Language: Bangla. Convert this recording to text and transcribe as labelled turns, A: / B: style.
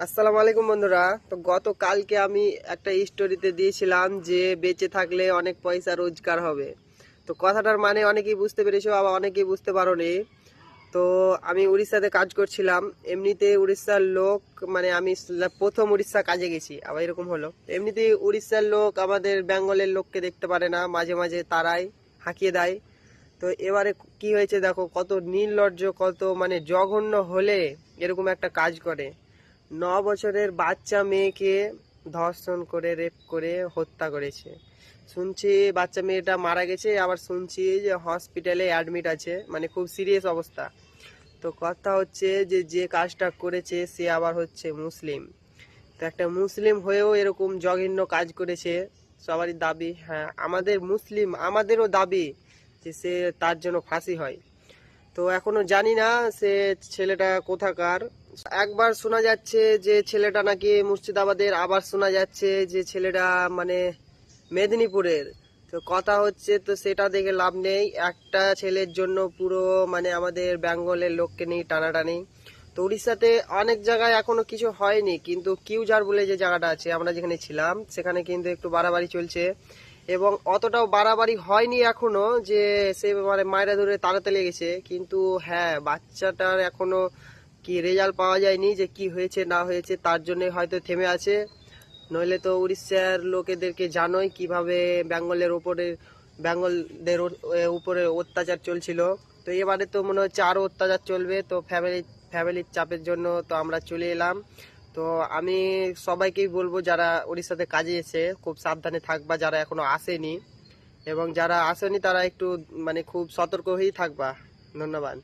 A: আসসালামু আলাইকুম বন্ধুরা। তো গতকালকে আমি একটা স্টোরিতে দিয়েছিলাম যে বেঁচে থাকলে অনেক পয়সা রোজগার হবে। তো কথাটার মানে অনেকেই বুঝতে পেরেছো, আবার অনেকেই বুঝতে পারোনি। তো আমি উড়িষ্যাতে কাজ করছিলাম। এমনিতে উড়িষ্যার লোক, মানে আমি প্রথম উড়িষ্যা কাজে গেছি, আবার এরকম হলো। এমনিতে উড়িষ্যার লোক আমাদের বেঙ্গলের লোককে দেখতে পারে না, মাঝে মাঝে তারাই হাঁকিয়ে দেয়। তো এবারে কি হয়েছে দেখো, কত নির্লজ্জ, কত মানে জঘন্য হলে এরকম একটা কাজ করে। 9 বছরের বাচ্চা মেয়েকে ধর্ষণ করে, রেপ করে হত্যা করেছে। শুনছি বাচ্চা মেয়েটা মারা গেছে, আবার শুনছি যে হসপিটালে অ্যাডমিট আছে, মানে খুব সিরিয়াস অবস্থা। তো কথা হচ্ছে যে যে কাজটা করেছে সে আবার হচ্ছে মুসলিম। তো একটা মুসলিম হয়েও এরকম জঘন্য কাজ করেছে। সবারই দাবি, হ্যাঁ আমাদের মুসলিম, আমাদেরও দাবি যে সে, তার জন্য ফাঁসি হয়। তো এখনো জানি না সে ছেলেটা কোথাকার। একবার শোনা যাচ্ছে যে ছেলেটা নাকি মুর্শিদাবাদের, আবার শোনা যাচ্ছে যে ছেলেটা মানে মেদিনীপুরের। তো কথা হচ্ছে, তো সেটা দেখে লাভ নেই, একটা ছেলের জন্য পুরো মানে আমাদের বেঙ্গলের লোককে নিয়ে টানাটানি। তো উড়িষ্যাতে অনেক জায়গায় এখনো কিছু হয়নি, কিন্তু কিউজার বলে যে জায়গাটা আছে আমরা যেখানে ছিলাম, সেখানে কিন্তু একটু বাড়াবাড়ি চলছে। এবং অতটাও বাড়াবাড়ি হয়নি এখনো যে সে মানে মায়েরা ধরে তাড়াতে লেগেছে, কিন্তু হ্যাঁ বাচ্চাটার এখনো কি রেজাল্ট পাওয়া যায়নি যে কি হয়েছে না হয়েছে, তার জন্য হয়তো থেমে আছে। নইলে তো উড়িষ্যার লোকেদেরকে জানোই কিভাবে বেঙ্গলদের উপরে অত্যাচার চলছিল। তো এবারে তো মনে হচ্ছে আরো অত্যাচার চলবে। তো ফ্যামিলির চাপের জন্য তো আমরা চলে এলাম। তো আমি সবাইকেই বলবো যারা উড়িষ্যাতে কাজে এসে খুব সাবধানে থাকবা, যারা এখনো আসেনি, এবং যারা আসেনি তারা একটু মানে খুব সতর্ক হয়েই থাকবা। ধন্যবাদ।